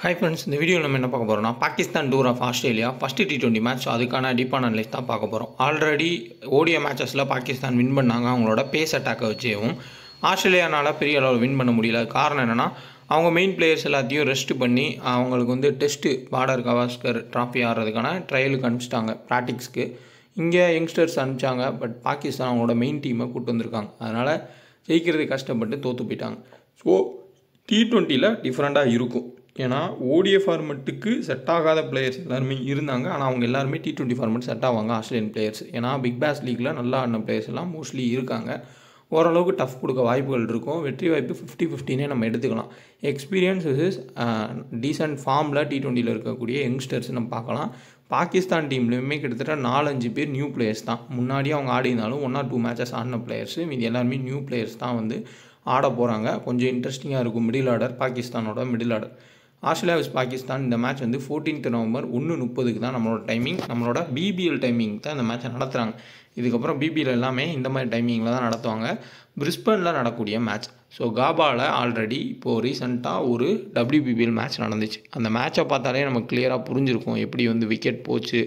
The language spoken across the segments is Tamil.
ஹாய் ஃப்ரெண்ட்ஸ், இந்த வீடியோவில் நம்ம என்ன பார்க்க போகிறோம்னா Pakistan tour of Australia first T20 match. அதுக்கான டீப்பான அனலைஸ் தான் பார்க்க போகிறோம். ஆல்ரெடி ஓடிஐ மேட்சஸில் பாகிஸ்தான் வின் பண்ணாங்க அவங்களோட பேஸ் அட்டாக்கை வச்சேவும். ஆஸ்திரேலியானால் பெரிய அளவில் வின் பண்ண முடியல. காரணம் என்னென்னா, அவங்க மெயின் பிளேயர்ஸ் எல்லாத்தையும் ரெஸ்ட் பண்ணி அவங்களுக்கு வந்து டெஸ்ட்டு பார்டர் கவாஸ்கர் ட்ராஃபி ஆடுறதுக்கான ட்ரையலுக்கு அனுப்பிச்சிட்டாங்க, ப்ராக்டிக்ஸ்க்கு. இங்கே யங்ஸ்டர்ஸ் அனுப்பிச்சாங்க. பட் பாகிஸ்தான் அவங்களோட மெயின் டீமை கூப்பிட்டு வந்திருக்காங்க. அதனால் ஜெயிக்கிறது கஷ்டப்பட்டு தோற்று போயிட்டாங்க. ஸோ T20யில் டிஃப்ரெண்ட்டாக இருக்கும். ஏன்னா ஓடிஐ ஃபார்மெட்டுக்கு செட் ஆகாத பிளேயர்ஸ் எல்லாருமே இருந்தாங்க. ஆனால் அவங்க எல்லாருமே T20 ஃபார்மெட் செட் ஆவாங்க ஆஸ்திரேலியன் பிளேயர்ஸ். ஏன்னா பிக் பேஷ் லீக்கில் நல்லா ஆடின பிளேயர்ஸ் எல்லாம் மோஸ்ட்லி இருக்காங்க. ஓரளவுக்கு டஃப் கொடுக்க வாய்ப்புகள் இருக்கும். வெற்றி வாய்ப்பு 50-50 நம்ம எடுத்துக்கலாம். எக்ஸ்பீரியன்ஸ் இஸ் டீசென்ட் ஃபார்மில் T20யில் இருக்கக்கூடிய யங்ஸ்டர்ஸ் நம்ம பார்க்கலாம். பாகிஸ்தான் டீம்லேயுமே கிட்டத்தட்ட 4-5 பேர் நியூ பிளேயர்ஸ் தான். முன்னாடியே அவங்க ஆடினாலும் 1 or 2 மேட்சஸ் ஆடின பிளேயர்ஸு. மீதி எல்லாருமே நியூ பிளேயர்ஸ் தான் வந்து ஆட போகிறாங்க. கொஞ்சம் இன்ட்ரெஸ்டிங்காக இருக்கும் மிடில் ஆர்டர், பாகிஸ்தானோட middle order. Australia vs Pakistan இந்த மேட்ச் வந்து 14th நவம்பர் 1:30 தான் நம்மளோட டைமிங். நம்மளோட BBL டைமிங் தான் இந்த மேட்சை நடத்துகிறாங்க. இதுக்கப்புறம் BBL எல்லாமே இந்த மாதிரி டைமிங்கில் தான் நடத்துவாங்க. பிரிஸ்பனில் நடக்கூடிய மேட்ச். ஸோ காபாவில் ஆல்ரெடி இப்போது ரீசெண்டாக ஒரு WBBL மேட்ச் நடந்துச்சு. அந்த மேட்சை பார்த்தாலே நமக்கு கிளியராக புரிஞ்சிருக்கும் எப்படி வந்து விக்கெட் போச்சு,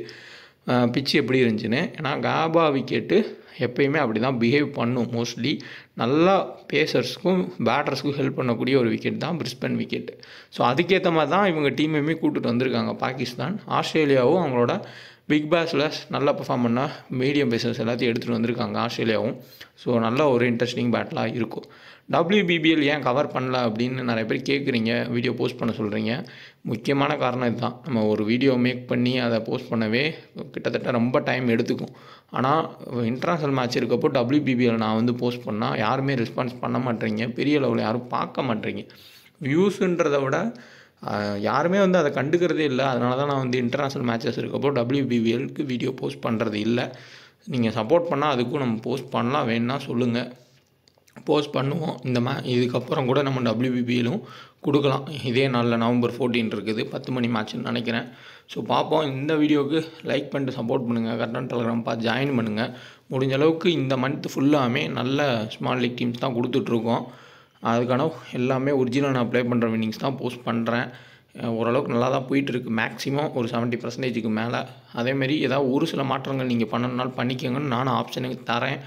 பிச்சு எப்படி இருந்துச்சுன்னு. ஏன்னா காபா விக்கெட்டு எப்பயுமே அப்படி தான் பிஹேவ் பண்ணும். மோஸ்ட்லி நல்லா பேசர்ஸ்க்கும் பேட்டர்ஸ்க்கும் ஹெல்ப் பண்ணக்கூடிய ஒரு விக்கெட் தான் பிரிஸ்பன் விக்கெட்டு. ஸோ அதுக்கேற்ற மாதிரி தான் இவங்க டீமையுமே கூப்பிட்டு வந்திருக்காங்க பாகிஸ்தான். ஆஸ்திரேலியாவும் அவங்களோட பிக் பேஷில் நல்லா பெர்ஃபார்ம் பண்ணால் மீடியம் பேசர்ஸ் எல்லாத்தையும் எடுத்துகிட்டு வந்திருக்காங்க ஆஸ்திரேலியாவும். ஸோ நல்ல ஒரு இன்ட்ரெஸ்டிங் பேட்டிலாக இருக்கும். WBBL ஏன் கவர் பண்ணல அப்படின்னு நிறைய பேர் கேட்குறீங்க, வீடியோ போஸ்ட் பண்ண சொல்கிறீங்க. முக்கியமான காரணம் இதுதான். நம்ம ஒரு வீடியோ மேக் பண்ணி அதை போஸ்ட் பண்ணவே கிட்டத்தட்ட ரொம்ப டைம் எடுத்துக்கும். ஆனால் இன்டர்நேஷ்னல் மேட்ச் இருக்கப்போ WBBL நான் வந்து போஸ்ட் பண்ணால் யாருமே ரெஸ்பான்ஸ் பண்ண மாட்டேறீங்க. பெரிய லெவலில் யாரும் பார்க்க மாட்டேறீங்க. வியூஸுன்றதை விட யாருமே வந்து அதை கண்டுக்கிறதே இல்லை. அதனால தான் நான் வந்து இன்டர்நேஷ்னல் மேட்சஸ் இருக்கப்போ WBBLக்கு வீடியோ போஸ்ட் பண்ணுறது இல்லை. நீங்கள் சப்போர்ட் பண்ணால் அதுக்கும் நம்ம போஸ்ட் பண்ணலாம், வேணுன்னா சொல்லுங்கள், போஸ்ட் பண்ணுவோம். இதுக்கப்புறம் கூட நம்ம WBBலும் கொடுக்கலாம். இதே நாளில் November 14 இருக்குது, 10 மணி மேட்ச்னு நினைக்கிறேன். ஸோ பார்ப்போம். இந்த வீடியோவுக்கு லைக் பண்ணிட்டு சப்போர்ட் பண்ணுங்கள். கரெக்டான டெலகிராம் பார்த்து ஜாயின் பண்ணுங்கள். முடிஞ்ச அளவுக்கு இந்த மந்த் ஃபுல்லாமே நல்ல ஸ்மால் லீக் டீம்ஸ் தான் கொடுத்துட்ருக்கோம். அதுக்கான எல்லாமே ஒரிஜினல் நான் ப்ளே பண்ணுற வின்னிங்ஸ் தான் போஸ்ட் பண்ணுறேன். ஓரளவுக்கு நல்லா தான் போயிட்டுருக்கு. மேக்ஸிமம் ஒரு 70% மேலே. அதேமாரி ஏதாவது ஒரு சில மாற்றங்கள் நீங்கள் பண்ணணுனாலும் பண்ணிக்கோங்கன்னு நானும் ஆப்ஷனுக்கு தரேன்.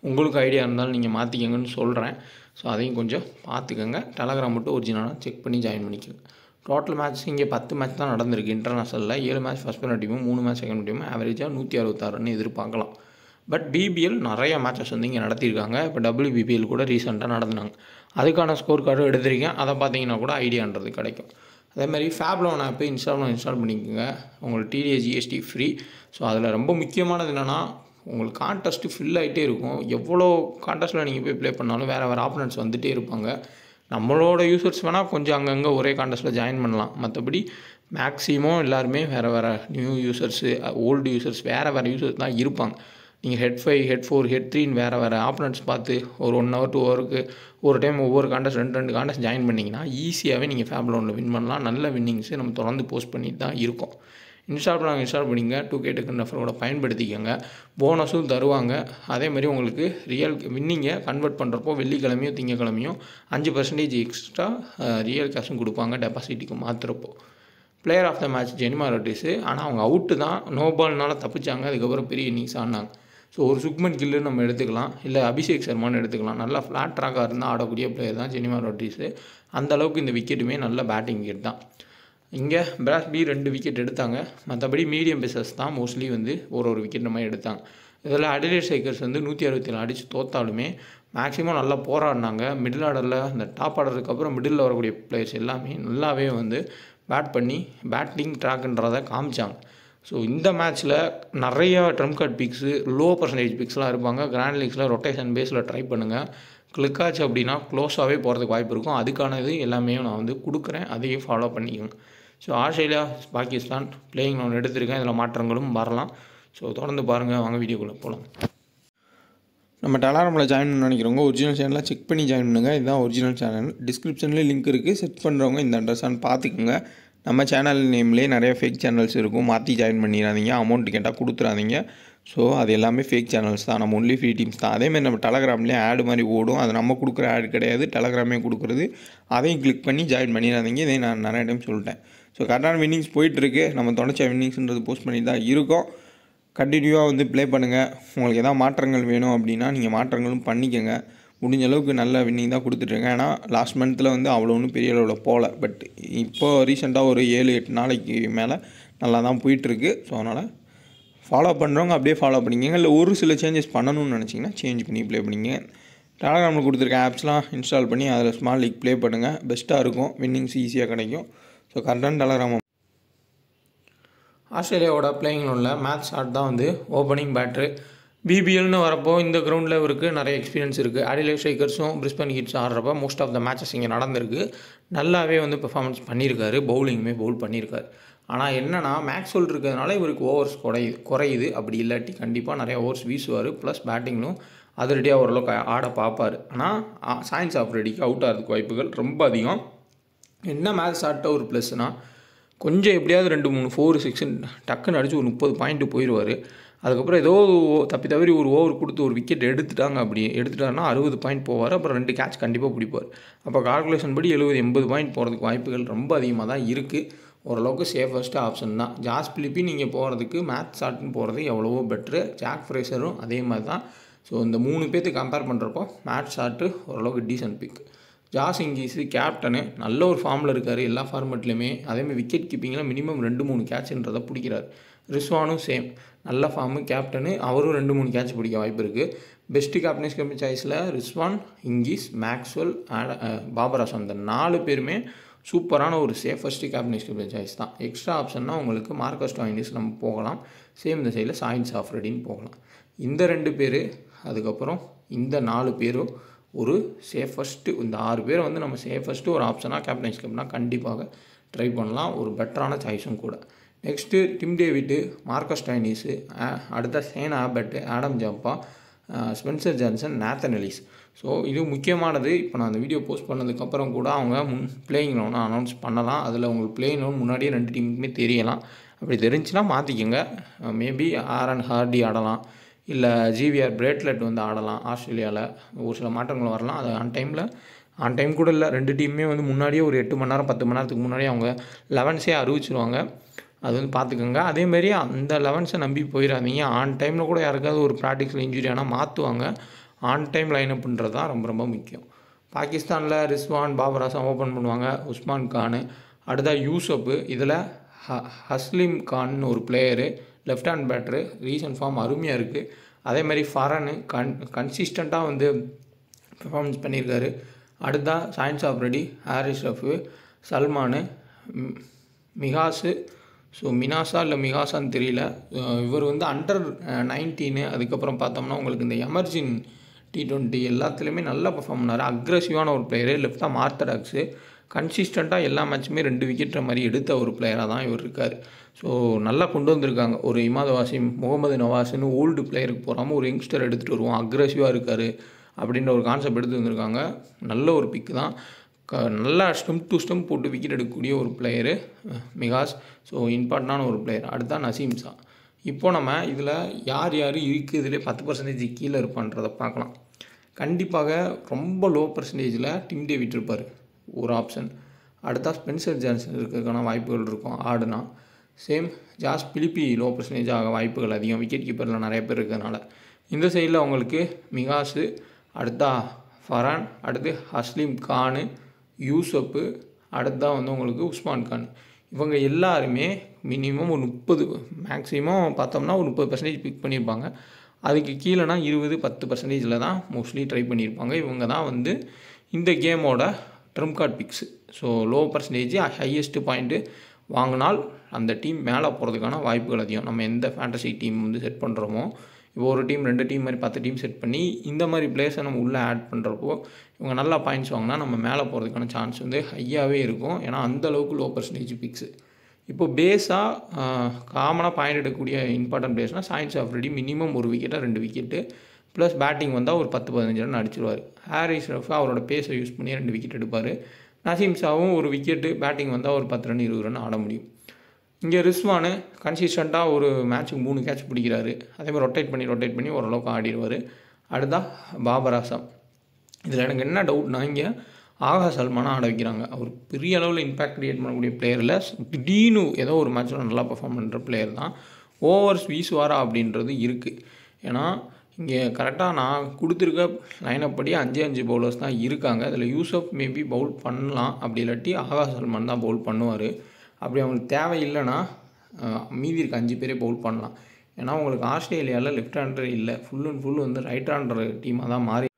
உங்களுக்கு ஐடியா இருந்தாலும் நீங்கள் மாற்றிக்கங்கன்னு சொல்கிறேன். ஸோ அதையும் கொஞ்சம் பார்த்துக்கோங்க. டெலகிராம் மட்டும் ஒரிஜினலாக செக் பண்ணி ஜாயின் பண்ணிக்கோங்க. டோட்டல் மேட்ச் இங்கே 10 மேட்ச் தான் நடந்திருக்கு இன்டர்நேஷ்னலில். 7 மேட்ச் ஃபஸ்ட் பண்ண டீமும் 3 மேட்ச் செகண்ட் டீமும் ஆவரேஜாக 166 ரன் எதிர்பார்க்கலாம். பட் BBL நிறைய மேட்சஸ் வந்து இங்கே நடத்தியிருக்காங்க. இப்போ WBBL கூட ரீசெண்டாக நடந்தாங்க. அதுக்கான ஸ்கோர் கார்டும் எடுத்திருக்கேன். அதை பார்த்தீங்கன்னா கூட ஐடியான்றது கிடைக்கும். அதேமாதிரி ஃபேப்லோன் ஆப்பு இன்ஸ்டால் பண்ணிக்கோங்க. உங்களுக்கு TDS GST ஃப்ரீ. ஸோ அதில் ரொம்ப முக்கியமானது என்னென்னா, உங்களுக்கு கான்டெஸ்ட்டு ஃபில் ஆகிட்டே இருக்கும். எவ்வளோ கான்டெஸ்ட்டில் நீங்கள் போய் ப்ளே பண்ணாலும் வேறு ஆப்பனன்ட்ஸ் வந்துகிட்டே இருப்பாங்க. நம்மளோட யூசர்ஸ் வேணால் கொஞ்சம் அங்கங்கே ஒரே கான்டெஸ்ட்டில் ஜாயின் பண்ணலாம். மற்றபடி மேக்ஸிமம் எல்லாருமே வேறு நியூ யூசர்ஸு, ஓல்டு யூசர்ஸ், வேறு யூசர்ஸ் தான் இருப்பாங்க. நீங்கள் Head 5, Head 4, Head 3ன்னு வேறு ஆப்பனன்ட்ஸ் பார்த்து ஒரு 1 hour 2 hourக்கு ஒரு டைம் ஒவ்வொரு கான்டெஸ்ட் 2 கான்டெஸ்ட் ஜாயின் பண்ணிங்கன்னா ஈஸியாகவே நீங்கள் ஃபேப்லோனில் வின் பண்ணலாம். நல்ல வின்னிங்ஸு நம்ம தொடர்ந்து போஸ்ட் பண்ணிட்டு தான் இருக்கோம். இன்ஸ்டால் பண்ணிங்க. 2K டோக்கன் ரெஃபரோட பயன்படுத்திக்கோங்க. போனஸும் தருவாங்க. அதேமாதிரி உங்களுக்கு ரியல் வின்னிங்கை கன்வெர்ட் பண்ணுறப்போ வெள்ளிக்கிழமையும் திங்கக்கிழமையும் 5% எக்ஸ்ட்ரா ரியல் கேஷும் கொடுப்பாங்க டெபாசிட்டுக்கு மாற்றுறப்போ. Player of the match Jemimah Rodrigues. ஆனால் அவங்க அவுட்டு தான், நோ பால்னால தப்பிச்சாங்க. அதுக்கப்புறம் பெரிய இன்னிங்ஸ் ஆடினாங்க. ஸோ ஒரு சுக்மன் கில்லு நம்ம எடுத்துக்கலாம், இல்லை அபிஷேக் சர்மான்னு எடுத்துக்கலாம். நல்லா ஃப்ளாட் ட்ராக்காக இருந்தால் ஆடக்கூடிய பிளேயர் தான் ஜெனிமா ரொட்ரிஸு. அந்தளவுக்கு இந்த விக்கெட்டுமே நல்ல பேட்டிங் விக்கெட் தான். இங்கே பிராஸ்பி 2 விக்கெட் எடுத்தாங்க. மற்றபடி மீடியம் பேசர்ஸ் தான் மோஸ்ட்லி வந்து ஒரு விக்கெட் நம்ம எடுத்தாங்க. இதில் அடிலேட் ஸ்ட்ரைக்கர்ஸ் வந்து 167 அடித்து தோற்றாலுமே மேக்ஸிமம் நல்லா போராடினாங்க. மிடில் ஆர்டரில் அந்த டாப் ஆர்டருக்கு அப்புறம் மிடில் வரக்கூடிய பிளேயர்ஸ் எல்லாமே நல்லாவே வந்து பேட் பண்ணி பேட்டிங் ட்ராக்ன்றதை காமிச்சாங்க. ஸோ இந்த மேட்ச்சில் நிறையா ட்ரம்ப் கார்ட் பிக்ஸு, லோ பர்சன்டேஜ் பிக்ஸ்லாம் இருப்பாங்க. கிராண்ட் லீக்ஸில் ரொட்டேஷன் பேஸில் ட்ரை பண்ணுங்கள். கிளிக் ஆச்சு அப்படின்னா க்ளோஸாகவே போகிறதுக்கு வாய்ப்பு இருக்கும். அதுக்கானது எல்லாமே நான் வந்து கொடுக்குறேன். அதையும் ஃபாலோ பண்ணிக்கோங்க. ஸோ ஆஸ்திரேலியா பாகிஸ்தான் பிளேயிங் நான் எடுத்திருக்கேன். இதில் மாற்றங்களும் வரலாம். ஸோ தொடர்ந்து பாருங்கள். வாங்க வீடியோக்குள்ளே போகலாம். நம்ம டெலகிராமில் ஜாயின் பண்ண நினைக்கிறவங்க ஒரிஜினல் சேனலாக செக் பண்ணி ஜாயின் பண்ணுங்கள். இதுதான் ஒரிஜினல் சேனல். டிஸ்கிரிப்ஷன்லேயே லிங்க் இருக்குது. செட் பண்ணுறவங்க இந்த அட்ரஸான்னு பார்த்துக்குங்க. நம்ம சேனல் நேம்லேயே நிறைய ஃபேக் சேனல்ஸ் இருக்கும். மாற்றி ஜாயின் பண்ணிடாதீங்க. அமௌண்ட் கேட்டால் கொடுத்துடாதீங்க. ஸோ அது எல்லாமே ஃபேக் சேனல்ஸ் தான். நம்ம ஒன்லி ஃப்ரீ டீம்ஸ் தான். அதேமாதிரி நம்ம டெலகிராம்லேயே ஆடு மாதிரி ஓடும். அது நம்ம கொடுக்குற ஆடு கிடையாது, டெலகிராமே கொடுக்குறது. அதையும் கிளிக் பண்ணி ஜாயின் பண்ணிடாதீங்க. இதை நான் நிறைய டைம் சொல்லிட்டேன். ஸோ கரெக்டான வின்னிங்ஸ் போயிட்டுருக்கு. நம்ம தொடர்ச்சியாக வின்னிங்ஸ்ன்றது போஸ்ட் பண்ணி தான் இருக்கோம். கண்டினியூவாக வந்து ப்ளே பண்ணுங்கள். உங்களுக்கு எதாவது மாற்றங்கள் வேணும் அப்படின்னா நீங்கள் மாற்றங்களும் பண்ணிக்கோங்க. முடிஞ்ச அளவுக்கு நல்ல வின்னிங் தான் கொடுத்துட்ருங்க. ஏன்னா லாஸ்ட் மந்த்தில் வந்து அவ்வளோ ஒன்றும் பெரிய அளவில் போகல. பட் இப்போது ரீசெண்டாக ஒரு 7-8 நாளைக்கு மேலே நல்லா தான் போயிட்டுருக்கு. ஸோ அதனால் ஃபாலோ பண்ணுறவங்க அப்படியே ஃபாலோ பண்ணிக்கங்க. இல்லை ஒரு சில சேஞ்சஸ் பண்ணணும்னு நினச்சிங்கன்னா சேஞ்ச் பண்ணி ப்ளே பண்ணிங்க. டெலகிராமில் கொடுத்துருக்க ஆப்ஸ்லாம் இன்ஸ்டால் பண்ணி அதில் ஸ்மால் லீக் ப்ளே பண்ணுங்கள். பெஸ்ட்டாக இருக்கும். வின்னிங்ஸ் ஈஸியாக கிடைக்கும். ஸோ கரெக்டான டெலகிராம். ஆஸ்திரேலியாவோட பிளேயிங் உள்ள மேட்ச் ஷாட் தான் வந்து ஓப்பனிங் பேட்ரு. பிபிஎல்னு வரப்போ இந்த கிரவுண்டில் இவருக்கு நிறைய எக்ஸ்பீரியன்ஸ் இருக்குது. அடிலேட் ஸ்ட்ரைக்கர்ஸும் பிரிஸ்பன் ஹீட்ஸ் ஆடுறப்போ மோஸ்ட் ஆஃப் த மேட்சஸ் இங்கே நடந்திருக்கு. நல்லாவே வந்து பெர்ஃபார்மன்ஸ் பண்ணியிருக்காரு. பவுலிங்குமே பவுல் பண்ணியிருக்காரு. ஆனால் என்னென்னா மேக்ஸ்வெல் இருக்கிறதுனால இவருக்கு ஓவர்ஸ் குறையுது. அப்படி இல்லாட்டி கண்டிப்பாக நிறைய ஓவர்ஸ் வீசுவார். ப்ளஸ் பேட்டிங்லும் அதிரடியாக ஓரளவுக்கு ஆட பார்ப்பார். ஆனால் சயின்ஸ் ஆஃப் ரெடிக்கு அவுட் ஆகிறதுக்கு வாய்ப்புகள் ரொம்ப அதிகம். என்ன மேட்ச் ஆட்ட ஒரு ப்ளஸ்னால் கொஞ்சம் எப்படியாவது 2-3 4 6 டக்குன்னு அடித்து ஒரு 30 பாயிண்ட்டு போயிடுவார். அதுக்கப்புறம் ஏதோ தவறி ஒரு ஓவர் கொடுத்து ஒரு விக்கெட் எடுத்துட்டாருன்னா 60 பாயிண்ட் போவார். அப்புறம் 2 கேட்ச் கண்டிப்பாக பிடிப்பார். அப்போ கால்குலேஷன் படி 70-80 பாயிண்ட் போகிறதுக்கு வாய்ப்புகள் ரொம்ப அதிகமாக தான் இருக்குது. ஓரளவுக்கு சேஃபஸ்ட்டு ஆப்ஷன் தான். ஜாஸ் பிலிப்பி நீங்கள் போகிறதுக்கு மேட்ச் ஷாட்னு போகிறது எவ்வளவோ பெட்ரு. ஜாக் ஃப்ரேசரும் அதே மாதிரி தான். ஸோ இந்த 3 பேர்த்து கம்பேர் பண்ணுறப்போ மேட்ச் ஷாட்டு ஓரளவுக்கு டீசன்ட் பிக். ஜாஸ் இங்கிலீஷு கேப்டனு நல்ல ஒரு ஃபார்மில் இருக்கார் எல்லா ஃபார்மெட்லேயுமே. அதேமாதிரி விக்கெட் கீப்பிங்கில் மினிமம் 2-3 கேட்சுன்றதை பிடிக்கிறார். ரிஸ்வானும் சேம் நல்ல ஃபார்மு கேப்டனு. அவரும் 2-3 கேட்ச் பிடிக்க வாய்ப்பு இருக்குது. பெஸ்ட்டு கேப்டன்ஸ் கம்பெனி சாய்ஸில் ரிஸ்வான், இங்கீஸ், மேக்ஸ்வெல், பாபர் அசாம் இந்த 4 பேருமே சூப்பரான ஒரு சேஃபஸ்ட்டு கேப்டன்ஸ் கம்பெனி சாய்ஸ் தான். எக்ஸ்ட்ரா ஆப்ஷன்னா உங்களுக்கு மார்க்கஸ் ஸ்டாயினிஸ் நம்ம போகலாம். சேம் இந்த சைடில் சயின்ஸ் ஆஃப் ரெடின்னு போகலாம். இந்த 2 பேர் அதுக்கப்புறம் இந்த 4 பேரும் ஒரு சேஃபஸ்ட்டு. இந்த 6 பேரை வந்து நம்ம சேஃபஸ்ட்டு ஒரு ஆப்ஷனாக கேப்டன்ஸ் கப்னால் கண்டிப்பாக ட்ரை பண்ணலாம். ஒரு பெட்டரான சாய்ஸும் கூட. Next Tim David, Marcus Stoinis, அடுத்த Shane Abbott, Adam Zampa, Spencer Johnson, Nathan Ellis. So இது முக்கியமானது. இப்போ நான் அந்த வீடியோ போஸ்ட் பண்ணதுக்கப்புறம் கூட அவங்க பிளேயிங் லோனை அனௌன்ஸ் பண்ணலாம். அதில் உங்களுக்கு பிளேயிங் லோன் முன்னாடியே 2 டீமுக்குமே தெரியலாம். அப்படி தெரிஞ்சுன்னா மாற்றிக்கோங்க. மேபி ஆரன் ஹார்டி ஆடலாம். இல்லை ஜிவிஆர் பிரேட்லெட் வந்து ஆடலாம். ஆஸ்திரேலியாவில் ஒரு சில மாற்றங்கள் வரலாம். அது ஆன் டைம் கூட இல்லை. 2 டீமுமே வந்து முன்னாடியே ஒரு 8 மணி நேரம் 10 மணி நேரத்துக்கு முன்னாடியே அவங்க 11ஸே அறிவிச்சிருவாங்க. அது வந்து பார்த்துக்கோங்க. அதேமாரி அந்த 11ஸை நம்பி போயிடாதீங்க. ஆன் டைமில் கூட யாருக்காவது ஒரு ப்ராக்டிஸில் இன்ஜுரி ஆனால் மாற்றுவாங்க. ஆன் டைம் லைனப்புன்றது தான் ரொம்ப ரொம்ப முக்கியம். பாகிஸ்தானில் ரிஸ்வான், பாபர் அசாம் ஓப்பன் பண்ணுவாங்க. உஸ்மான் கான், அடுத்தா யூசப்பு. இதில் ஹஸ்லிம் கான்னு ஒரு player, left hand batter, recent form அருமையாக இருக்குது. அதேமாதிரி ஃபரனு கன்சிஸ்டண்ட்டாக வந்து பெர்ஃபார்மன்ஸ் பண்ணியிருக்காரு. அடுத்தா சயின்ஸ் ஆஃப் ரெடி, ஹாரிஸ் ரஃபு, சல்மானு, மிகாஸு. ஸோ மினாஸா இல்லை மிகாஸான்னு தெரியல. இவர் வந்து அண்டர் 19. அதுக்கப்புறம் பார்த்தோம்னா உங்களுக்கு இந்த எமர்ஜிங் T20 எல்லாத்துலேயுமே நல்லா பெர்ஃபார்ம் பண்ணார். அக்ரெசிவான ஒரு பிளேயரு. லெஃப்டாக ஆர்த்தடாக்ஸு. கன்சிஸ்டண்ட்டாக எல்லா மேட்சுமே 2 விக்கெட்டுற மாதிரி எடுத்த ஒரு பிளேயராக தான் இவர் இருக்கார். ஸோ நல்லா கொண்டு வந்திருக்காங்க. ஒரு இமாத் வாசிம், முகமது நவாஸ்னு ஓல்டு பிளேயருக்கு போகாமல் ஒரு யங்ஸ்டர் எடுத்துகிட்டு வருவோம், அக்ரெசிவாக இருக்கார் அப்படின்ற ஒரு கான்செப்ட் எடுத்து வந்திருக்காங்க. நல்ல ஒரு பிக்கு தான். நல்லா ஸ்டெம்ப் டு ஸ்டெம்ப் போட்டு விக்கெட் எடுக்கக்கூடிய ஒரு பிளேயரு மிகாஸ். ஸோ இம்பார்ட்டண்டான ஒரு பிளேயர். அடுத்தா நசீம் ஷா. இப்போ நம்ம இதில் யார் இருக்குதுலே 10% கீழே இருப்பான்றதை பார்க்கலாம். கண்டிப்பாக ரொம்ப லோ பர்சன்டேஜில் டிம் டேவிட் இருப்பார், ஒரு ஆப்ஷன். அடுத்தா ஸ்பென்சர் ஜான்சன் இருக்கிறதுக்கான வாய்ப்புகள் இருக்கும் ஆடுனா. சேம் ஜாஸ் பிலிப்பி லோ பர்சன்டேஜ் ஆக வாய்ப்புகள் அதிகம். விக்கெட் கீப்பரில் நிறைய பேர் இருக்கிறதுனால. இந்த சைடில் அவங்களுக்கு மிகாஸு, அடுத்தா ஃபரான், அடுத்து ஹஸ்லிம் கானு, யூசப்பு, அடுத்தா வந்து உங்களுக்கு உஸ்மான் கான். இவங்க எல்லாருமே மினிமம் ஒரு 30, மேக்ஸிமம் பார்த்தோம்னா ஒரு 30% பிக் பண்ணியிருப்பாங்க. அதுக்கு கீழேனா 20-10% தான் மோஸ்ட்லி ட்ரை பண்ணியிருப்பாங்க. இவங்க தான் வந்து இந்த கேமோட trump card picks. So low percentage highest point வாங்கினால் அந்த டீம் மேலே போகிறதுக்கான வாய்ப்புகள் அதிகம். நம்ம எந்த ஃபேண்டசி டீம் வந்து செட் பண்ணுறோமோ, இப்போ ஒரு டீம் 2 டீம் மாதிரி 10 டீம் செட் பண்ணி இந்த மாதிரி பிளேயர்ஸை நம்ம உள்ளே ஆட் பண்ணுறப்போ இவங்க நல்லா பாயிண்ட்ஸ் வாங்கினா நம்ம மேலே போகிறதுக்கான சான்ஸ் வந்து ஹையாகவே இருக்கும். ஏன்னா அந்தளவுக்கு லோ பர்சன்டேஜ் பிக்ஸு. இப்போது பேஸாக காமனாக பாயிண்ட் எடுக்கக்கூடிய இம்பார்ட்டன்ட் பிளேயர்ஸ்னால் சயின்ஸ் ஆஃப் ரெடி மினிமம் 1 விக்கெட்டாக 2 விக்கெட்டு ப்ளஸ் பேட்டிங் வந்தால் ஒரு 10-15 ரன் அடிச்சிருவார். ஹாரிஸ் ரஃப் அவரோட பேஸை யூஸ் பண்ணி 2 விக்கெட் எடுப்பார். நசீம் ஷாவும் 1 விக்கெட்டு, பேட்டிங் வந்தால் ஒரு 10 ரன் 20 ரன் ஆட முடியும். இங்கே ரிஸ்வானு கன்சிஸ்டண்ட்டாக ஒரு மேட்ச்சுக்கு 3 கேட்ச் பிடிக்கிறாரு. அதேமாதிரி ரொட்டேட் பண்ணி ஓரளவுக்கு ஆடிடுவார். அடுத்தா பாபர் அசாம். இதில் எனக்கு என்ன டவுட்னா, இங்கே ஆகா சல்மானை ஆட வைக்கிறாங்க. அவர் பெரிய அளவில் இம்பாக்ட் கிரியேட் பண்ணக்கூடிய பிளேயர் இல்லை. திடீர்னு ஏதோ ஒரு மேட்ச்சில் நல்லா பெர்ஃபார்ம் பண்ணுற பிளேயர் தான். ஓவர்ஸ் வீசுவாரா அப்படின்றது இருக்குது. ஏன்னா இங்கே கரெக்டாக நான் கொடுத்துருக்க லைனப் படி 5 பவுலர்ஸ் தான் இருக்காங்க. அதில் யூசப் மேபி பவுல் பண்ணலாம், அப்படி இல்லாட்டி ஆகா சல்மான் தான் பவுல் பண்ணுவார். அப்படி அவங்களுக்கு தேவையில்லைன்னா மீதி இருக்க 5 பேரே பவுல் பண்ணலாம். ஏன்னா உங்களுக்கு ஆஸ்திரேலியாவில் லெஃப்ட் ஹேண்டர் இல்லை, ஃபுல் அண்ட் ஃபுல் வந்து ரைட் ஹேண்டர் டீமாக தான் மாறி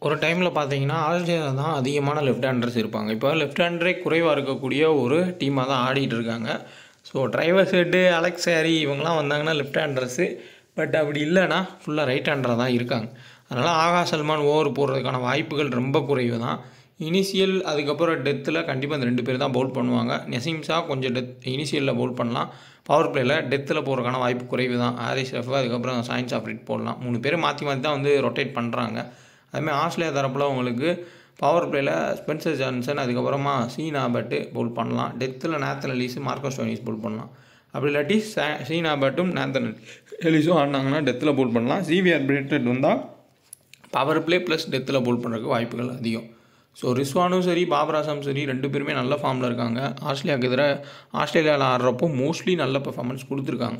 ஒரு டைமில் பார்த்தீங்கன்னா ஆஸ்திரேலியா தான் அதிகமான லெஃப்ட் ஹேண்டர்ஸ் இருப்பாங்க. இப்போ லெஃப்ட் ஹேண்டரே குறைவாக இருக்கக்கூடிய ஒரு டீமாக தான் ஆடிட்டு இருக்காங்க. So Travis Head, Alex Carey இவங்கெல்லாம் வந்தாங்கன்னா லெஃப்ட் ஹேண்டர்ஸு, பட் அப்படி இல்லைன்னா ஃபுல்லாக ரைட் ஹேண்டராக தான் இருக்காங்க. அதனால் ஆகா சல்மான் ஓவர் போடுறதுக்கான வாய்ப்புகள் ரொம்ப குறைவு தான். இனிஷியல் அதுக்கப்புறம் டெத்தில் கண்டிப்பாக இந்த 2 பேர் தான் பவுல் பண்ணுவாங்க. நசீம் ஷா கொஞ்சம் இனிஷியலில் பவுல் பண்ணலாம். பவர் பிளேயில் டெத்தில் போகிறதுக்கான வாய்ப்பு குறைவு தான். ஹாரிஸ் ரஃப் அதுக்கப்புறம் சயின்ஸ் ஆஃப்ரிட் போடலாம். 3 பேர் மாற்றி தான் வந்து ரொட்டேட் பண்ணுறாங்க. அதுமாதிரி ஆஸ்திரேலியா தரப்பில் உங்களுக்கு பவர் பிளேயில் ஸ்பென்சர் ஜான்சன் அதுக்கப்புறமா சீன் ஆபர்ட் பவுல் பண்ணலாம். டெத்தில் Nathan Ellis, Marcus Stoinis bowl பண்ணலாம். அப்படி இல்லாட்டி சீன் ஆபர்ட்டும் நேத்தன் எலிஸும் ஆடினாங்கன்னா டெத்தில் பவுல் பண்ணலாம். சிவிஆர் பிரெட்டட் வந்தால் பவர் பிளே ப்ளஸ் டெத்தில் பவுல் பண்ணுறதுக்கு வாய்ப்புகள் அதிகம். ஸோ ரிஸ்வானும் சரி பாபர் ஆசமும் சரி 2 பேருமே நல்ல ஃபார்மில் இருக்காங்க. ஆஸ்திரேலியாவுக்கு எதிராக ஆஸ்திரேலியாவில் ஆடுறப்போ மோஸ்ட்லி நல்ல பெர்ஃபார்மன்ஸ் கொடுத்துருக்காங்க.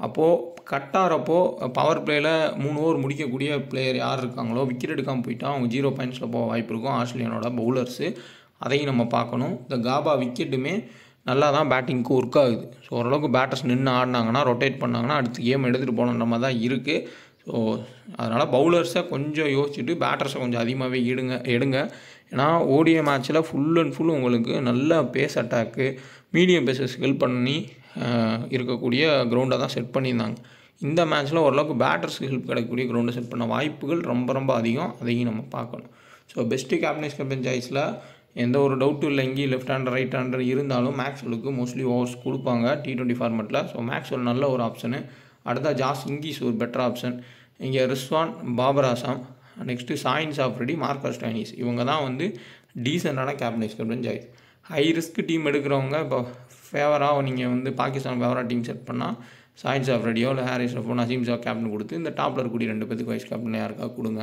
அப்போது கட்டாகிறப்போ பவர் பிளேயில் 3 ஓவர் முடிக்கக்கூடிய பிளேயர் யார் இருக்காங்களோ விக்கெட் எடுக்காமல் போயிட்டா அவங்க 0 பாயிண்ட்ஸில் போக வாய்ப்பு இருக்கும் ஆஸ்திரேலியானோட பவுலர்ஸு. அதையும் நம்ம பார்க்கணும். இந்த காபா விக்கெட்டுமே நல்லா தான் பேட்டிங்க்கு ஒர்க் ஆகுது. ஸோ ஓரளவுக்கு பேட்டர்ஸ் நின்று ஆடினாங்கன்னா ரொட்டேட் பண்ணாங்கன்னா அடுத்த கேம் எடுத்துகிட்டு போகணுன்ற மாதிரி தான் இருக்குது. ஸோ அதனால் பவுலர்ஸை கொஞ்சம் யோசிச்சுட்டு பேட்டர்ஸை கொஞ்சம் அதிகமாகவே எடுங்க. ஏன்னா ஓடிஐ மேட்ச்சில் ஃபுல் அண்ட் ஃபுல் உங்களுக்கு நல்ல பேஸ் அட்டாக்கு மீடியம் பேஸஸ் ஹெல்ப் பண்ணி இருக்கக்கூடிய கிரவுண்டை தான் செட் பண்ணியிருந்தாங்க. இந்த மேட்ச்சில் ஓரளவுக்கு பேட்டர்ஸுக்கு ஹெல்ப் கிடைக்கக்கூடிய கிரவுண்டை செட் பண்ண வாய்ப்புகள் ரொம்ப ரொம்ப அதிகம். அதையும் நம்ம பார்க்கணும். ஸோ பெஸ்ட்டு கேப்டன் சாய்ஸில் எந்த ஒரு டவுட்டும் இல்லை. இங்கேயும் லெஃப்ட் ஹேண்டர் ரைட் ஹேண்டர் இருந்தாலும் மேக்ஸ்வெலுக்கு மோஸ்ட்லி ஓவர்ஸ் கொடுப்பாங்க T20 ஃபார்மெட்டில். ஸோ மேக்ஸ்வெல் நல்ல ஒரு ஆப்ஷனு. அடுத்தா ஜாஸ் இங்கிஸ் ஒரு பெட்டர் ஆப்ஷன். இங்கே Rizwan, Babar Azam, next Shaheen Afridi, Marcus Stoinis இவங்க தான் வந்து டீசெண்டான captain choice. High risk team எடுக்கிறவங்க இப்போ ஃபேவராக நீங்கள் வந்து பாகிஸ்தான் ஃபேவராக டீம் செட் பண்ணால் சயின்ஸ் ஆஃப்ரிடியோ இல்லை ஹாரிஸ் ரஃபோ, நசீம் ஷா கேப்டன் கொடுத்து இந்த டாப்பில் இருக்கக்கூடிய 2 பேருக்கு வைஸ் கேப்டன் யாருக்கா கொடுங்க.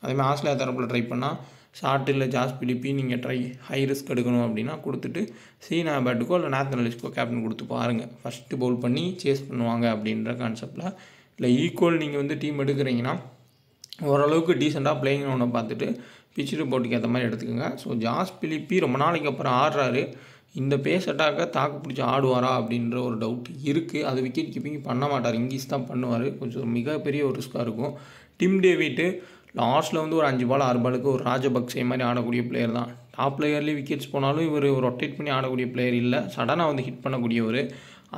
அதேமாதிரி ஆஸ்திரேலியா தரப்பில் ட்ரை பண்ணால் ஷார்ட் இல்லை ஜாஸ் பிலிப்பி நீங்கள் ஹை ரிஸ்க் எடுக்கணும் அப்படின்னா கொடுத்துட்டு சீன் ஆபர்ட்டுக்கோ இல்லை நேத்தன் எலிஸ்க்கோ கேப்டன் கொடுத்து பாருங்கள். ஃபஸ்ட்டு பவுல் பண்ணி சேஸ் பண்ணுவாங்க அப்படின்ற கான்செப்டில். இல்லை ஈக்குவல் நீங்கள் வந்து டீம் எடுக்கிறீங்கன்னா ஓரளவுக்கு டீசெண்டாக பிளேயிங் ஒன்று பார்த்துட்டு பிச் ரிப்போர்ட்டுக்கு ஏற்ற மாதிரி எடுத்துக்கோங்க. ஸோ ஜாஸ் பிலிப்பி ரொம்ப நாளைக்கு அப்புறம் ஆடுறாரு. இந்த பேஸ் அட்டாக்கை தாக்கு பிடிச்சி ஆடுவாரா அப்படின்ற ஒரு டவுட் இருக்குது. அது விக்கெட் கீப்பிங் பண்ண மாட்டார், இங்கிஸ் தான் பண்ணுவார். கொஞ்சம் மிகப்பெரிய ஒரு ரிஸ்க்காக இருக்கும். டிம் டேவிட்டு லாஸ்ட்டில் வந்து ஒரு 5 பால் 6 பாலுக்கு ஒரு ராஜபக்சே மாதிரி ஆடக்கூடிய பிளேயர் தான். டாப் பிளேயர்லேயே விக்கெட்ஸ் போனாலும் இவர் ரொட்டேட் பண்ணி ஆடக்கூடிய பிளேயர் இல்லை. சடனாக வந்து ஹிட் பண்ணக்கூடியவர்.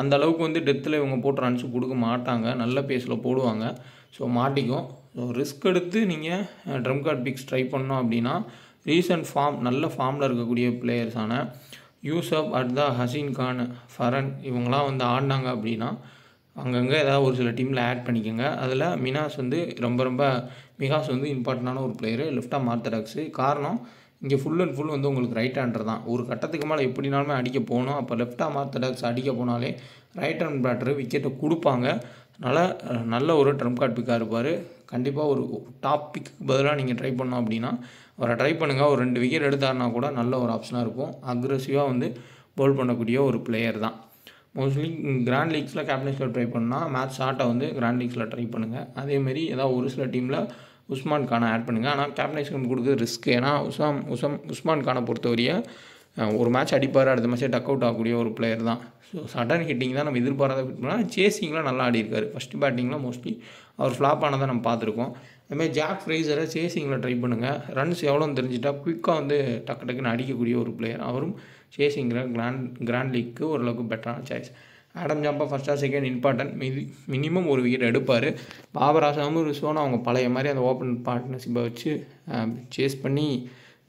அந்த அளவுக்கு வந்து டெத்தில் இவங்க போட்டு ரன்ஸ் கொடுக்க மாட்டாங்க. நல்ல பேஸில் போடுவாங்க. ஸோ மாட்டிக்கும். ஸோ ரிஸ்க் எடுத்து நீங்கள் ட்ரம் கார்ட் பிக்ஸ் ட்ரை பண்ணோம் அப்படின்னா ரீசன்ட் நல்ல ஃபார்மில் இருக்கக்கூடிய பிளேயர்ஸான யூசப், அட்தா, ஹசீன் கான், ஃபரன் இவங்களாம் வந்து ஆடினாங்க அப்படின்னா அங்கங்கே ஏதாவது ஒரு சில டீமில் ஆட் பண்ணிக்கோங்க. அதில் மிகாஸ் வந்து இம்பார்ட்டண்டான ஒரு பிளேயரு, லெஃப்ட் ஆம் ஆர்த்தடாக்ஸு. காரணம் இங்கே ஃபுல் அண்ட் ஃபுல் வந்து உங்களுக்கு ரைட் ஹேண்டர் தான். ஒரு கட்டத்துக்கு மேலே எப்படினாலுமே அடிக்க போகணும். அப்போ லெஃப்ட் ஆம் ஆர்த்தடாக்ஸ் அடிக்க போனாலே ரைட் ஹேண்ட் பேட்டரு விக்கெட்டை கொடுப்பாங்க. அதனால் நல்ல ஒரு ட்ரம் கார்ட் பிக்காக இருப்பார். கண்டிப்பாக ஒரு டாப் பிக்கு பதிலாக நீங்கள் ட்ரை பண்ணோம் அப்படின்னா அவரை ட்ரை பண்ணுங்கள். ஒரு 2 விக்கெட் எடுத்தாருனா கூட நல்ல ஒரு ஆப்ஷனாக இருக்கும். அக்ரெசிவாக வந்து பவுல் பண்ணக்கூடிய ஒரு பிளேயர் தான். மோஸ்ட்லி கிராண்ட் லீக்ஸில் கேப்டன்ஸில் ட்ரை பண்ணால் மேட்ச் ஷார்ட்டை வந்து கிராண்ட் லீக்ஸில் ட்ரை பண்ணுங்கள். அதேமாரி ஏதாவது ஒரு சில டீமில் உஸ்மான் கானை ஆட் பண்ணுங்கள். ஆனால் கேப்டன்ஸி கொடுக்குறது ரிஸ்க். ஏன்னா உஸ்மான் கானை பொறுத்தவரைய ஒரு மேட்ச் அடிப்பார், அடுத்த மேட்ச்சே டக் அவுட் ஆகக்கூடிய ஒரு பிளேயர் தான். ஸோ சடன் ஹிட்டிங் தான் நம்ம எதிர்பாராத ஃபிட் பண்ணால் சேசிங்லாம் நல்லா ஆடி இருக்காரு. ஃபஸ்ட்டு பேட்டிங்லாம் மோஸ்ட்லி அவர் ஃப்ளாப் ஆனதை நம்ம பார்த்துருக்கோம். அதுமாதிரி ஜாக் ஃப்ரைசரை சேசிங்கில் ட்ரை பண்ணுங்கள். ரன்ஸ் எவ்வளோன்னு தெரிஞ்சுட்டா குயிக்காக வந்து டக்குன்னு அடிக்கக்கூடிய ஒரு பிளேயர். அவரும் சேசிங்கில் கிராண்ட் லீக்கு ஓரளவுக்கு பெட்டரான சாய்ஸ். ஆடம் ஜாம்பா ஃபஸ்ட்டாக செகண்ட் இம்பார்ட்டன்ட், மினிமம் ஒரு விக்கெட் எடுப்பார். பாபர் ஆசாமும் ரிஸ்வானும் அவங்க பழைய மாதிரி அந்த ஓப்பன் பார்ட்னர்ஷிப்பை வச்சு சேஸ் பண்ணி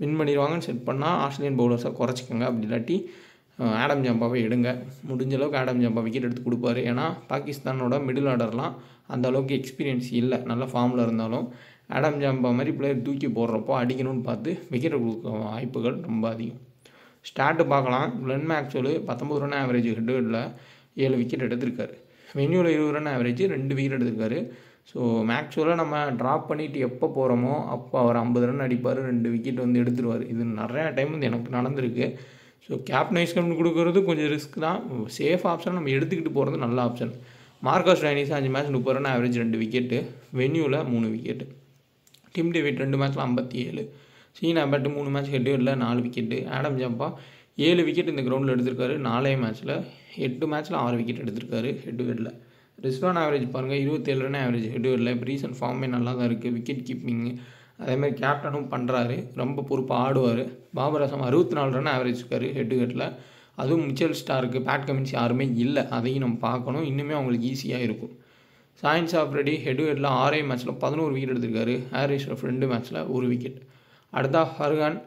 வின் பண்ணிடுவாங்கன்னு செட் பண்ணால் ஆஸ்திரேலியன் பவுலர்ஸை குறைச்சிக்கோங்க. அப்படி இல்லாட்டி ஆடம் ஜாம்பாவை எடுங்க. முடிஞ்ச அளவுக்கு ஆடம் ஜாம்பா விக்கெட் எடுத்து கொடுப்பாரு. ஏன்னா பாகிஸ்தானோட மிடில் ஆர்டர்லாம் அந்த அளவுக்கு எக்ஸ்பீரியன்ஸ் இல்லை. நல்ல ஃபார்மில் இருந்தாலும் ஆடம் ஜாம்பா மாதிரி பிளேயர் தூக்கி போடுறப்போ அடிக்கணும்னு பார்த்து விக்கெட்டை கொடுக்க வாய்ப்புகள் ரொம்ப அதிகம். ஸ்டார்ட்டு பார்க்கலாம். கிளென் மேக்ஸ்வெல் 19 ரன் ஆவரேஜ் ஹெட்டில் 7 விக்கெட் எடுத்திருக்காரு. வென்யூவில் 20 ரன் ஆவரேஜ் 2 விக்கெட் எடுத்திருக்காரு. ஸோ மேக்ஸுவலாக நம்ம ட்ராப் பண்ணிவிட்டு எப்போ போகிறோமோ அப்போ அவர் 50 ரன் அடிப்பார், 2 விக்கெட் வந்து எடுத்துருவார். இது நிறையா டைம் வந்து எனக்கு நடந்திருக்கு. ஸோ கேப்டன் வைஸ் கேப்டன் கொடுக்குறது கொஞ்சம் ரிஸ்க் தான். சேஃப் ஆப்ஷன் நம்ம எடுத்துக்கிட்டு போகிறது நல்ல option. Marcus Stoinis 5 match 30 run average 2 wicket, வென்யூவில் 3 விக்கெட்டு. டிம் டேவிட் 2 மேட்ச்சில் 57, ஷீன் அபர்ட் 3 மேட்ச் ஹெட்வேர்டில் 4 விக்கெட்டு, ஆடம் ஜம்பா 7 விக்கெட் இந்த கிரவுண்டில் எடுத்திருக்காரு. 4 மேட்ச்சில் 8 மேட்ச்சில் 6 விக்கெட் எடுத்திருக்காரு ஹெட்வேர்டில். ரிஸ்வான் ஆவரேஜ் பாருங்கள் 27 ரன் ஆவரேஜ் ஹெட்வேர்டில். இப்போ ரீசன்ட் ஃபார்மே நல்லா தான் இருக்குது. விக்கெட் கீப்பிங்கு அதேமாதிரி கேப்டனும் பண்ணுறாரு, ரொம்ப பொறுப்பாக ஆடுவார். பாபர் அசம் 64 ரன் ஆவரேஜ் இருக்கார் ஹெட்வேர்டில். அதுவும் மிச்சல் ஸ்டாருக்கு பேட் கமின்ஸ் யாருமே இல்லை, அதையும் நம்ம பார்க்கணும். இன்னுமே அவங்களுக்கு ஈஸியாக இருக்கும். சாயின்ஸ் ஆஃப்ரெடி ஹெட்வேர்டில் 6 மேட்ச்சில் 11 விக்கெட் எடுத்திருக்காரு. ஹாரிஸ் ரஃப் 2 மேட்ச்சில் 1 விக்கெட். அடுத்தா ஃபர்கான்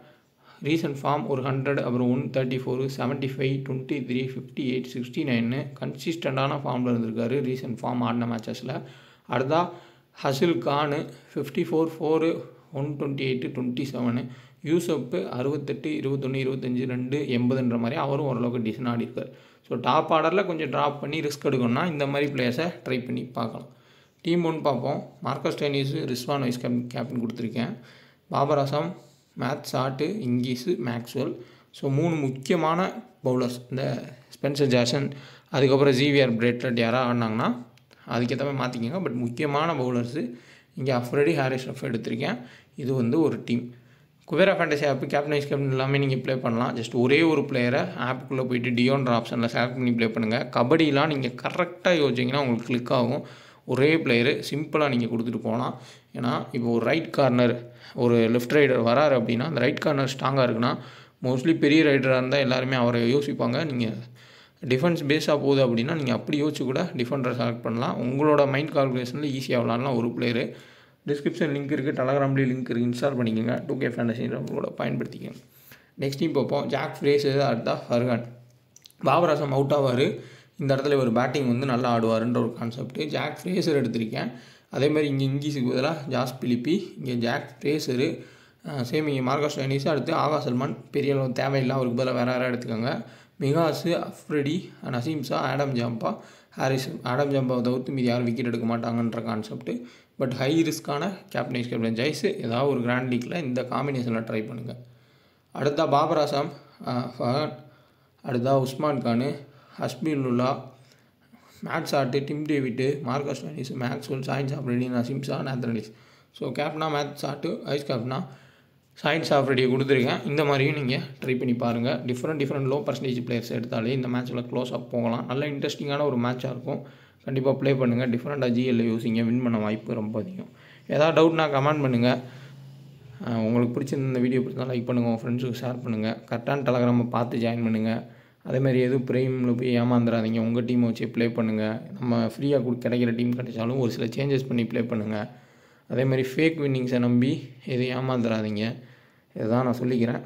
ரீசன்ட் ஃபார்ம் ஒரு 100, அப்புறம் 134, 75, 23, 58, 69 கன்சிஸ்டண்டான ஃபார்மில் இருந்திருக்காரு ரீசன்ட் ஃபார்ம் ஆடின மேட்சஸில். அடுத்தா ஹசில் கான் 54, 4, 128, 27, யூசப் 68, 21, 25, 2, 80ன்ற மாதிரி அவரும் ஓரளவுக்கு டீசெண்டாக ஆடிருக்கார். ஸோ டாப் ஆர்டரில் கொஞ்சம் ட்ராப் பண்ணி ரிஸ்க் எடுக்கணும்னா இந்த மாதிரி பிளேயர்ஸை ட்ரை பண்ணி பார்க்கலாம். டீம் 1 பார்ப்போம். Marcus Stoinis, Rizwan vice captain கொடுத்துருக்கேன். Babar Azam, Matt Short, Inglis, Maxwell. So 3 முக்கியமான பவுலர்ஸ். இந்த ஸ்பென்சர் ஜாக்சன் அதுக்கப்புறம் ஜீவியர் பிரெட்லட் யாராவது ஆடினாங்கன்னா அதுக்கேற்ற மாதிரி மாற்றிக்கோங்க. பட் முக்கியமான பவுலர்ஸு இங்கே அஃப்ரெடி, ஹாரிஸ் ரஃப் எடுத்திருக்கேன். இது வந்து ஒரு டீம். குவேரா ஃபேண்டசி ஆப்பு கேப்டன் வைஸ் கேப்டன் எல்லாமே நீங்கள் ப்ளே பண்ணலாம். ஜஸ்ட் ஒரே ஒரு பிளேயரை ஆப்புக்குள்ளே போய்ட்டு டியோன்ற ஆப்ஷனில் செலக்ட் பண்ணி ப்ளே பண்ணுங்கள். கபடிலாம் நீங்கள் கரெக்டாக யோசிச்சிங்கன்னா உங்களுக்கு கிளிக் ஆகும். ஒரே பிளேயரு சிம்பிளாக நீங்கள் கொடுத்துட்டு போகலாம். ஏன்னா இப்போ ஒரு ரைட் கார்னர் ஒரு லெஃப்ட் ரைடர் வராரு அப்படின்னா அந்த ரைட் கார்னர் ஸ்ட்ராங்காக இருக்குன்னா மோஸ்ட்லி பெரிய ரைடராக இருந்தால் எல்லாருமே அவரை யோசிப்பாங்க. நீங்கள் டிஃபென்ஸ் பேஸாக போகுது அப்படின்னா நீங்கள் அப்படி யோசிச்சு கூட டிஃபெண்டரை செலக்ட் பண்ணலாம். உங்களோட மைண்ட் கால்குலேஷனில் ஈஸியாக விளாட்லாம் ஒரு பிளேயரு. டிஸ்கிரிப்ஷன் லிங்க் இருக்குது, டெலகிராம்லேயும் லிங்க் இருக்குது, இன்ஸ்டால் பண்ணிக்கோங்க. 2K ஃபேண்டசி கூட பயன்படுத்திக்கோங்க. நெக்ஸ்ட் டீம் பார்ப்போம். ஜாக் ஃப்ரேஸர், அடுத்தா ஃபர்கான். பாபர் அசம் அவுட் ஆவார். இந்த இடத்துல ஒரு பேட்டிங் வந்து நல்லா ஆடுவார்ன்ற ஒரு கான்செப்ட். ஜாக் ஃப்ரேஸர் எடுத்திருக்கேன். அதேமாதிரி இங்கே இங்கீஸுக்கு பதிலாக ஜாஸ் பிலிப்பி, இங்கே ஜாக் ஃப்ரேஸரு, சேம் இங்கே மார்க்கஸ் ஸ்டோயினிஸ், அடுத்து ஆகா சல்மான். பெரிய அளவு தேவையில்லை, அவருக்கு பதிலாக வேறு யாராவது எடுத்துக்கோங்க. மிகாஸு, Afridi, Naseem Shah, Adam Zampa, Haris. Adam ஜம்பாவை தவிர்த்து மீதி யாரும் விக்கெட் எடுக்க மாட்டாங்கன்ற கான்செப்ட். பட் ஹை ரிஸ்க்கான கேப்டன் வைஸ் கேப்டன் ஜெய்ஸு ஏதாவது ஒரு கிராண்ட் லீக்கில் இந்த காம்பினேஷனில் ட்ரை பண்ணுங்கள். அடுத்தா பாபர் அசாம், ஃபஹன், அடுத்தா Usman Khan, Hasibullah, Matt Short, Tim David, Marcus Stoinis, Maxwell, Shaheen Afridi, Naseem Shah, Nathan Ellis. So கேப்டனாக மேட் சாட்டு, வைஸ் கேப்டனாக சாயின்ஸ் ஆஃப்ரெடியை கொடுத்துருக்கேன். இந்த மாதிரியும் நீங்கள் ட்ரை பண்ணி பாருங்கள். டிஃப்ரெண்ட் லோ பர்சன்டேஜ் பிளேயர்ஸ் எடுத்தாலே இந்த மேட்ச்சில் க்ளோஸாக போகலாம். நல்ல இன்ட்ரெஸ்டிங்கான ஒரு மேட்சாக இருக்கும். கண்டிப்பாக ப்ளே பண்ணுங்கள். டிஃப்ரெண்ட்டாக ஜிஎல்ல யூஸிங்க, வின் பண்ண வாய்ப்பு ரொம்ப அதிகம். ஏதாவது டவுட்னா கமெண்ட் பண்ணுங்கள். உங்களுக்கு பிடிச்சிருந்த இந்த வீடியோ பிடிச்சா லைக் பண்ணுங்கள், உங்கள் ஃப்ரெண்ட்ஸுக்கு ஷேர் பண்ணுங்கள். கரெக்டான டெலகிராமை பார்த்து ஜாயின் பண்ணுங்கள். அதேமாதிரி எதுவும் ப்ரைமில் போய் ஏமாந்துடாதீங்க. உங்கள் டீமை வச்சு ப்ளே பண்ணுங்கள். நம்ம ஃப்ரீயாக கிடைக்கிற டீம் கிடைச்சாலும் ஒரு சில சேஞ்சஸ் பண்ணி ப்ளே பண்ணுங்கள். அதேமாதிரி ஃபேக் வின்னிங்ஸை நம்பி எதுவும் ஏமாந்துடாதீங்க. இதுதான் நான் சொல்லிக்கிறேன்.